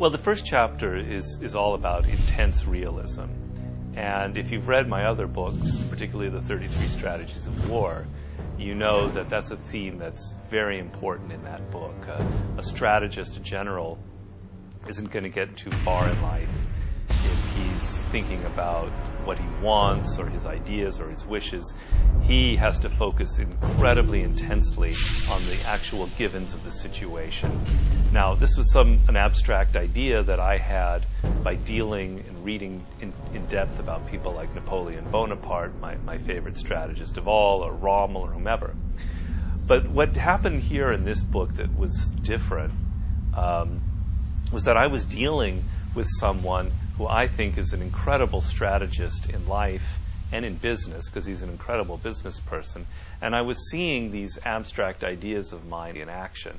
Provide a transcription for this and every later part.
Well, the first chapter is all about intense realism. And if you've read my other books, particularly the 33 Strategies of War, you know that that's a theme that's very important in that book. A strategist, a general, isn't going to get too far in life if he's thinking about what he wants or his ideas or his wishes. He has to focus incredibly intensely on the actual givens of the situation. Now, this was an abstract idea that I had by dealing and reading in depth about people like Napoleon Bonaparte, my favorite strategist of all, or Rommel, or whomever. But what happened here in this book that was different was that I was dealing with someone who I think is an incredible strategist in life and in business, because he's an incredible business person. And I was seeing these abstract ideas of mine in action.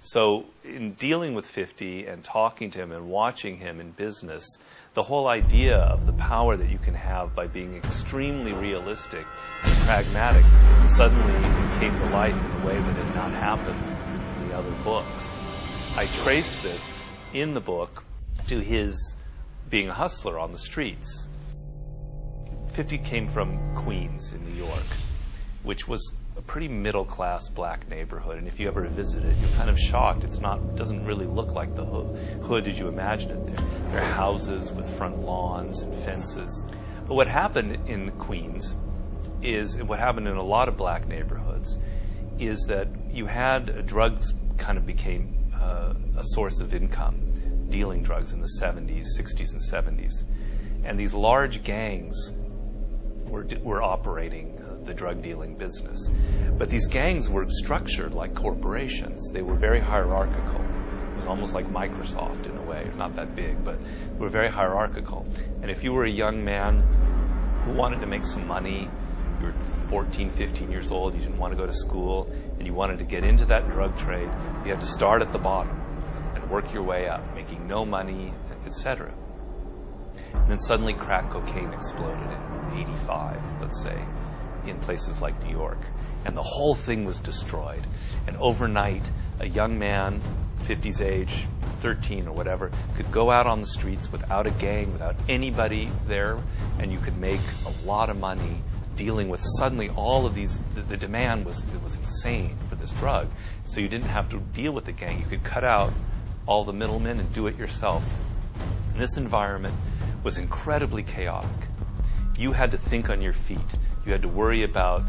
So in dealing with 50 and talking to him and watching him in business, the whole idea of the power that you can have by being extremely realistic and pragmatic suddenly came to life in a way that had not happened in the other books. I traced this in the book to his being a hustler on the streets. 50 came from Queens in New York, which was a pretty middle-class black neighborhood. And if you ever visit it, you're kind of shocked. It doesn't really look like the hood as you imagine it. There are houses with front lawns and fences. But what happened in Queens is, what happened in a lot of black neighborhoods, is that you had drugs kind of became a source of income, dealing drugs in the 70s, 60s, and 70s. And these large gangs were operating the drug dealing business. But these gangs were structured like corporations. They were very hierarchical. It was almost like Microsoft in a way, not that big, but they were very hierarchical. And if you were a young man who wanted to make some money, you were 14, 15 years old, you didn't want to go to school, and you wanted to get into that drug trade, you had to start at the bottom and work your way up, making no money, etc. And then suddenly crack cocaine exploded in 85, let's say, in places like New York. And the whole thing was destroyed. And overnight, a young man, 50's age, 13 or whatever, could go out on the streets without a gang, without anybody there, and you could make a lot of money dealing with suddenly all of these. The demand was insane for this drug. So you didn't have to deal with the gang. You could cut out all the middlemen and do it yourself. And this environment was incredibly chaotic. You had to think on your feet. You had to worry about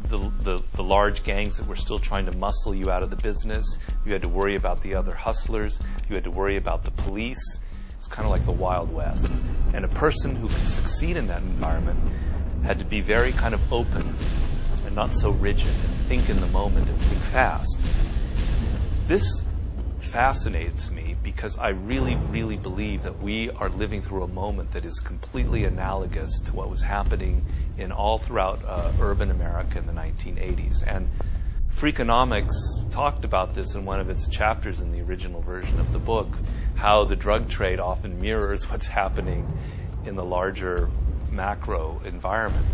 the large gangs that were still trying to muscle you out of the business. You had to worry about the other hustlers. You had to worry about the police. It was kind of like the Wild West. And a person who could succeed in that environment had to be very kind of open and not so rigid, and think in the moment and think fast. This fascinates me because I really, really believe that we are living through a moment that is completely analogous to what was happening in all throughout urban America in the 1980s. And Freakonomics talked about this in one of its chapters in the original version of the book, how the drug trade often mirrors what's happening in the larger macro environment.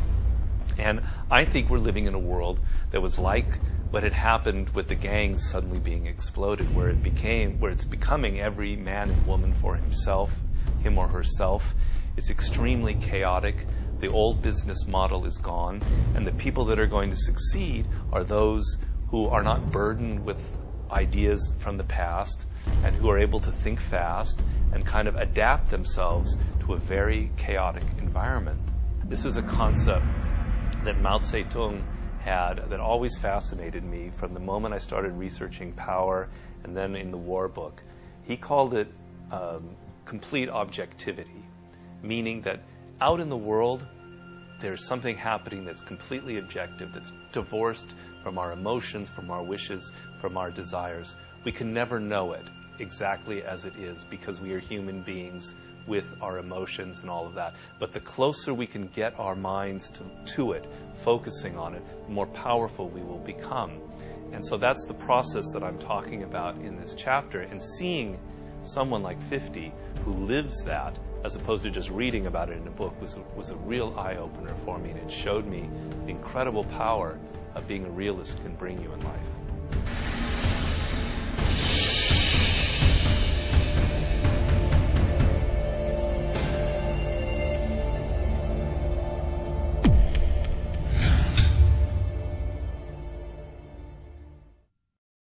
And I think we're living in a world that was like what had happened with the gangs suddenly being exploded, where it's becoming every man and woman for himself, him or herself. It's extremely chaotic. The old business model is gone, and the people that are going to succeed are those who are not burdened with ideas from the past and who are able to think fast and kind of adapt themselves to a very chaotic environment. This is a concept that Mao Zedong had that always fascinated me from the moment I started researching power and then in the war book. He called it complete objectivity, meaning that out in the world there's something happening that's completely objective, that's divorced from our emotions, from our wishes, from our desires. We can never know it exactly as it is because we are human beings with our emotions and all of that. But the closer we can get our minds to it, focusing on it, the more powerful we will become. And so that's the process that I'm talking about in this chapter. And seeing someone like 50 who lives that, as opposed to just reading about it in a book, was a real eye-opener for me. And it showed me the incredible power of being a realist can bring you in life.